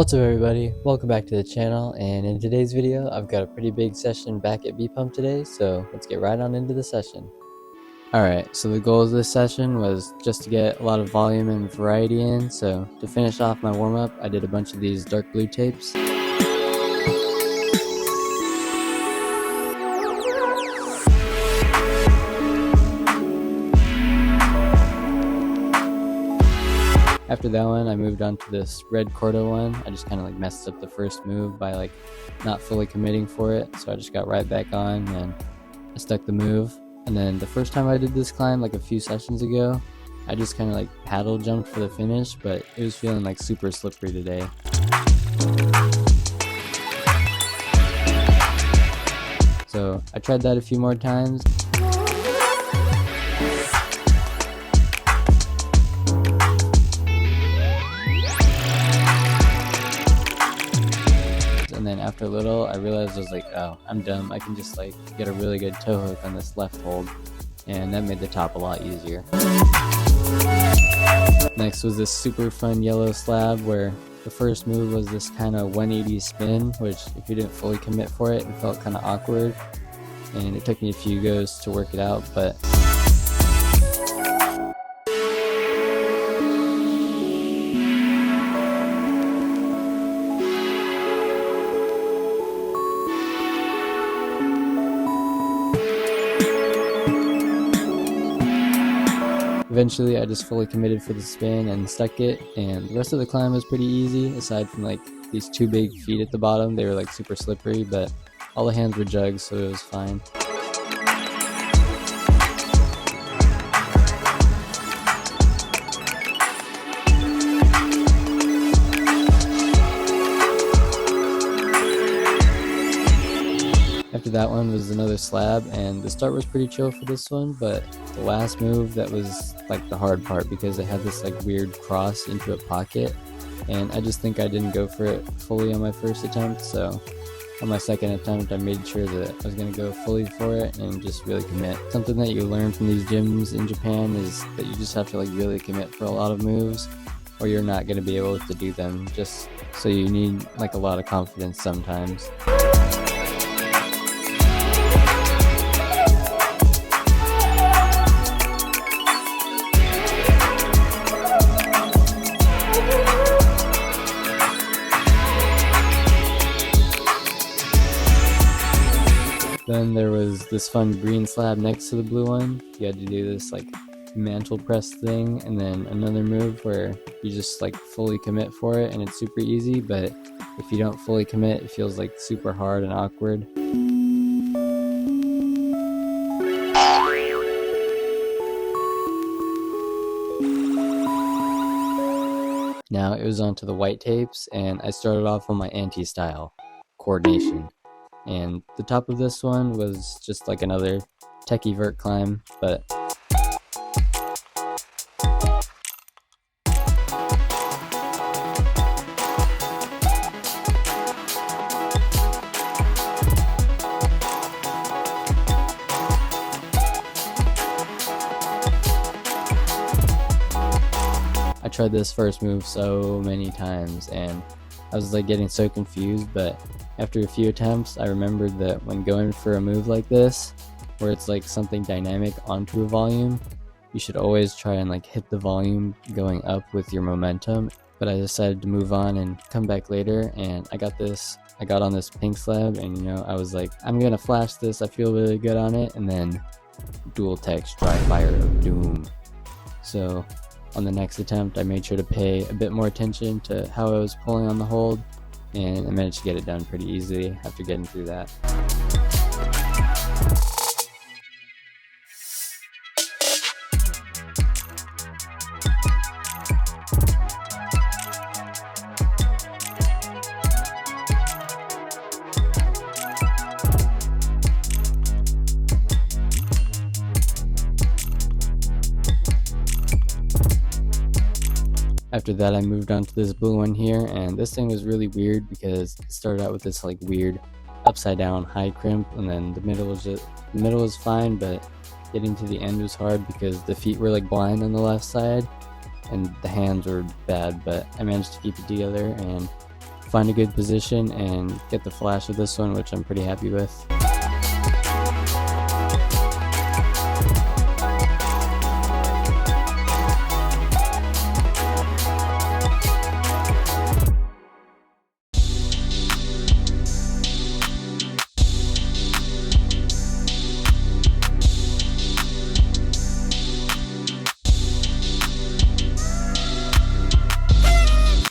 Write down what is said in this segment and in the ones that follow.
What's up everybody, welcome back to the channel, and in today's video I've got a pretty big session back at B-Pump today, so let's get right on into the session. Alright, so the goal of this session was just to get a lot of volume and variety in, so to finish off my warm-up I did a bunch of these dark blue tapes. After that one, I moved on to this red Cordo one. I just kind of like messed up the first move by like not fully committing for it, so I just got right back on and I stuck the move. And then the first time I did this climb, like a few sessions ago, I just kind of like paddle jumped for the finish, but it was feeling like super slippery today. So I tried that a few more times. And then after a little, I realized I was like, oh, I'm dumb. I can just like get a really good toe hook on this left hold, and that made the top a lot easier. Next was this super fun yellow slab where the first move was this kind of 180 spin, which if you didn't fully commit for it, it felt kind of awkward, and it took me a few goes to work it out, but eventually I just fully committed for the spin and stuck it, and the rest of the climb was pretty easy aside from like these two big feet at the bottom. They were like super slippery, but all the hands were jugs, so it was fine. After that one was another slab, and the start was pretty chill for this one, but the last move that was like the hard part because it had this like weird cross into a pocket, and I just think I didn't go for it fully on my first attempt, so on my second attempt I made sure that I was going to go fully for it and just really commit. Something that you learn from these gyms in Japan is that you just have to like really commit for a lot of moves or you're not going to be able to do them, just so you need like a lot of confidence sometimes. Then there was this fun green slab next to the blue one. You had to do this like mantle press thing, and then another move where you just like fully commit for it and it's super easy, but if you don't fully commit it feels like super hard and awkward. Now it was onto the white tapes, and I started off on my anti-style coordination. And the top of this one was just like another techie vert climb, but I tried this first move so many times and I was like getting so confused, but after a few attempts I remembered that when going for a move like this, where it's like something dynamic onto a volume, you should always try and like hit the volume going up with your momentum. But I decided to move on and come back later, and I got on this pink slab, and you know, I was like, I'm gonna flash this, I feel really good on it, and then dual text dry fire of doom. So on the next attempt I made sure to pay a bit more attention to how I was pulling on the hold, and I managed to get it done pretty easily after getting through that. After that I moved on to this blue one here, and this thing was really weird because it started out with this like weird upside down high crimp, and then the middle was fine, but getting to the end was hard because the feet were like blind on the left side and the hands were bad, but I managed to keep it together and find a good position and get the flash of this one, which I'm pretty happy with.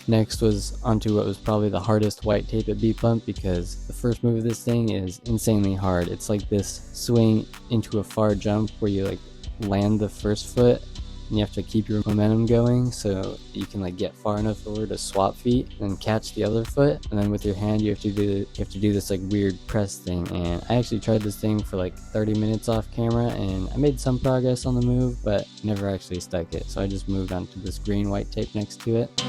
Next was onto what was probably the hardest white tape at beat bump, because the first move of this thing is insanely hard. It's like this swing into a far jump where you like land the first foot and you have to keep your momentum going so you can like get far enough forward to swap feet and then catch the other foot, and then with your hand you have to do this like weird press thing. And I actually tried this thing for like 30 minutes off camera and I made some progress on the move, but never actually stuck it, so I just moved on to this green white tape next to it.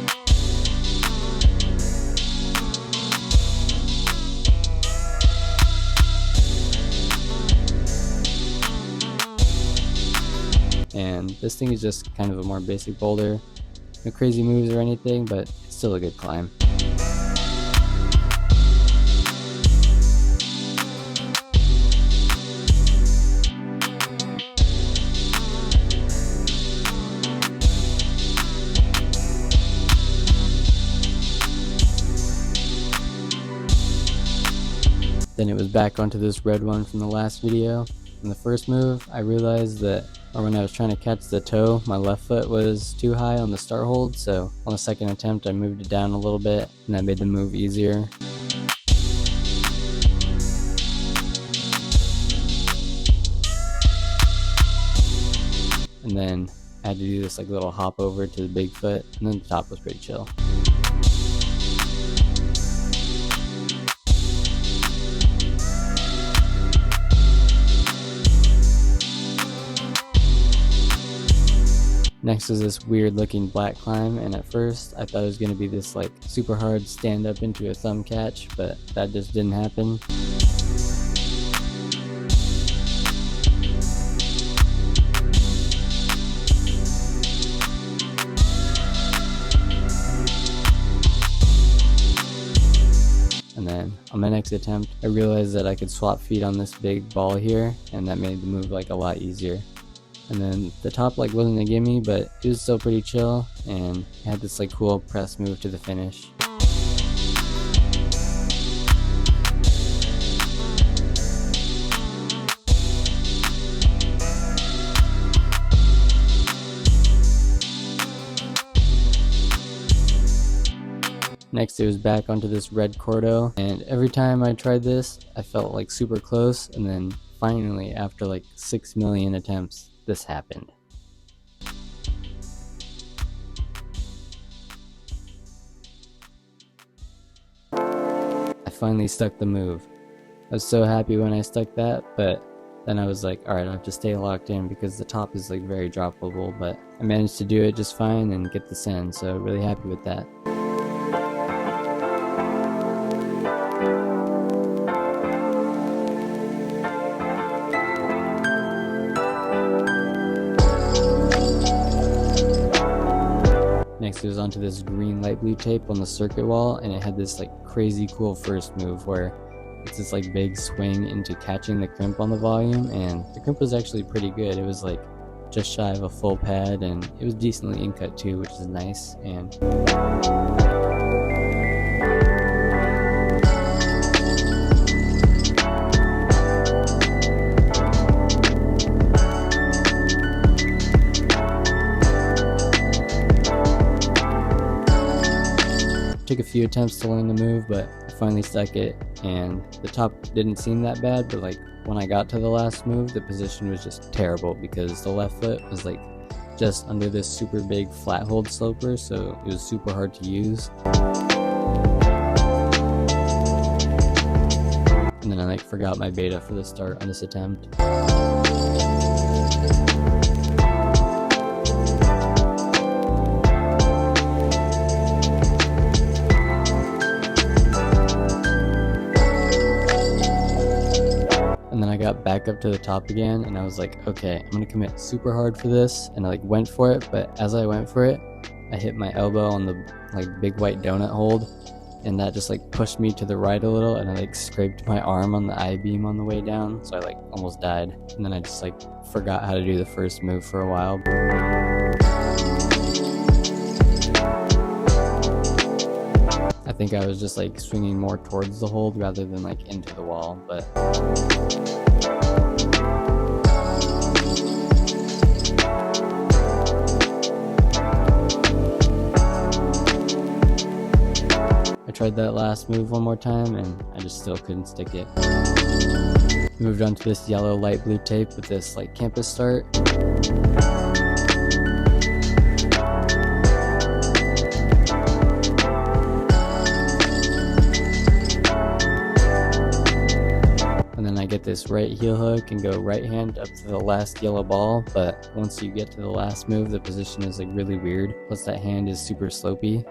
And this thing is just kind of a more basic boulder, no crazy moves or anything, but it's still a good climb. Then it was back onto this red one from the last video. In the first move, I realized that, or when I was trying to catch the toe, my left foot was too high on the start hold, so on the second attempt I moved it down a little bit and that made the move easier. And then I had to do this like little hop over to the big foot, and then the top was pretty chill. Next is this weird looking black climb, and at first I thought it was going to be this like super hard stand up into a thumb catch, but that just didn't happen. And then on my next attempt I realized that I could swap feet on this big ball here, and that made the move like a lot easier. And then the top like wasn't a gimme, but it was still pretty chill, and it had this like cool press move to the finish. Next it was back onto this red cordo, and every time I tried this I felt like super close, and then finally after like 6 million attempts this happened. I finally stuck the move. I was so happy when I stuck that, but then I was like, alright, I have to stay locked in because the top is like very droppable, but I managed to do it just fine and get the send, so really happy with that. Next it was onto this green light blue tape on the circuit wall, and it had this like crazy cool first move where it's this like big swing into catching the crimp on the volume, and the crimp was actually pretty good. It was like just shy of a full pad, and it was decently in cut too, which is nice. And took a few attempts to learn the move, but I finally stuck it, and the top didn't seem that bad, but like when I got to the last move the position was just terrible because the left foot was like just under this super big flat hold sloper, so it was super hard to use. And then I like forgot my beta for the start on this attempt. And then I got back up to the top again, and I was like, okay, I'm gonna commit super hard for this, and I like went for it, but as I went for it I hit my elbow on the like big white donut hold, and that just like pushed me to the right a little, and I like scraped my arm on the I-beam on the way down, so I like almost died. And then I just like forgot how to do the first move for a while. I think I was just like swinging more towards the hold rather than like into the wall, but I tried that last move one more time and I just still couldn't stick it. Moved on to this yellow light blue tape with this like campus start. And then I get this right heel hook and go right hand up to the last yellow ball, but once you get to the last move, the position is like really weird, plus that hand is super slopey.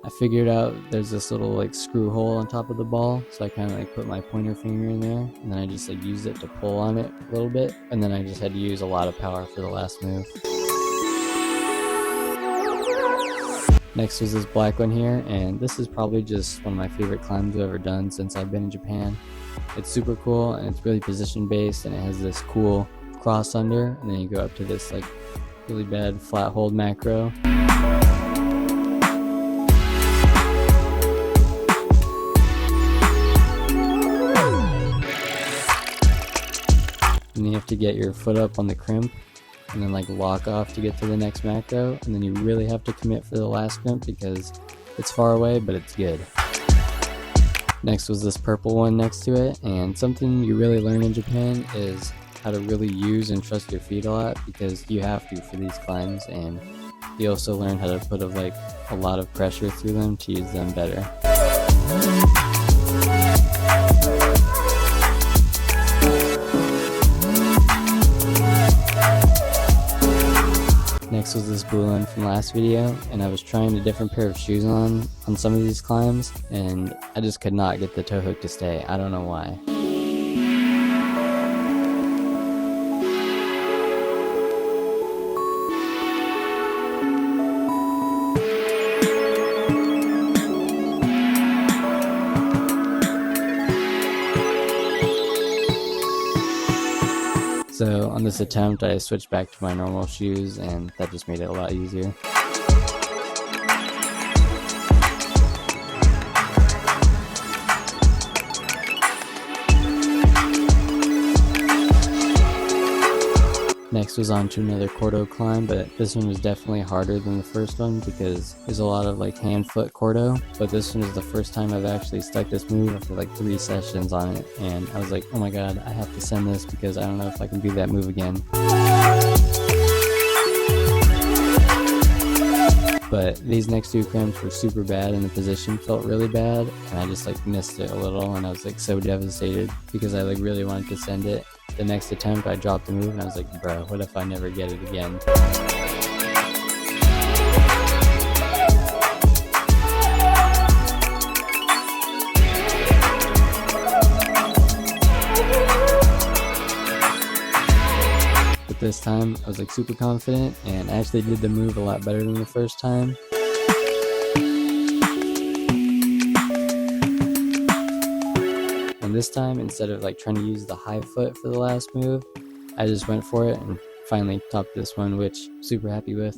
I figured out there's this little like screw hole on top of the ball, so I kind of like put my pointer finger in there, and then I just like used it to pull on it a little bit, and then I just had to use a lot of power for the last move. Next was this black one here, and this is probably just one of my favorite climbs I've ever done since I've been in Japan. It's super cool, and it's really position based, and it has this cool cross under, and then you go up to this like really bad flat hold macro. And you have to get your foot up on the crimp and then like lock off to get to the next macro, and then you really have to commit for the last crimp because it's far away, but it's good. Next was this purple one next to it, and something you really learn in Japan is how to really use and trust your feet a lot, because you have to for these climbs, and you also learn how to put a lot of pressure through them to use them better. Next was this blue one from last video, and I was trying a different pair of shoes on some of these climbs, and I just could not get the toe hook to stay. I don't know why. So on this attempt, I switched back to my normal shoes, and that just made it a lot easier. Next was on to another Cordo climb, but this one was definitely harder than the first one because there's a lot of like hand-foot Cordo, but this one is the first time I've actually stuck this move after like 3 sessions on it, and I was like, oh my god, I have to send this because I don't know if I can do that move again. But these next 2 crimps were super bad, and the position felt really bad, and I just like missed it a little, and I was like so devastated because I like really wanted to send it. The next attempt I dropped the move, and I was like, bro, what if I never get it again? But this time I was like super confident, and I actually did the move a lot better than the first time. And this time, instead of like trying to use the high foot for the last move, I just went for it and finally topped this one, which I'm super happy with.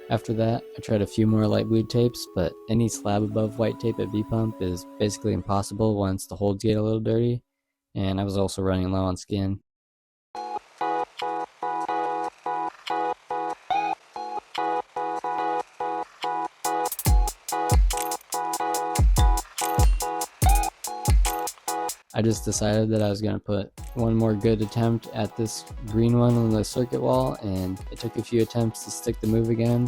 After that, I tried a few more light blue tapes, but any slab above white tape at V-Pump is basically impossible once the holds get a little dirty, and I was also running low on skin. I just decided that I was going to put one more good attempt at this green one on the circuit wall, and it took a few attempts to stick the move again.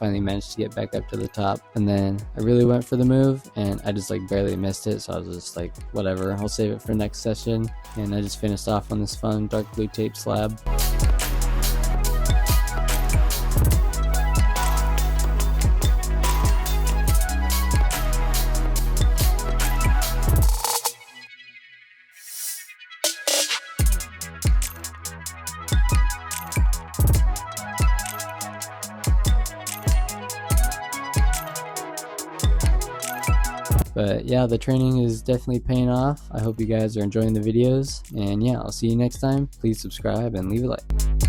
finally managed to get back up to the top. And then I really went for the move and I just like barely missed it, so I was just like, whatever, I'll save it for next session. And I just finished off on this fun dark blue tape slab. But yeah, the training is definitely paying off. I hope you guys are enjoying the videos, and yeah, I'll see you next time. Please subscribe and leave a like.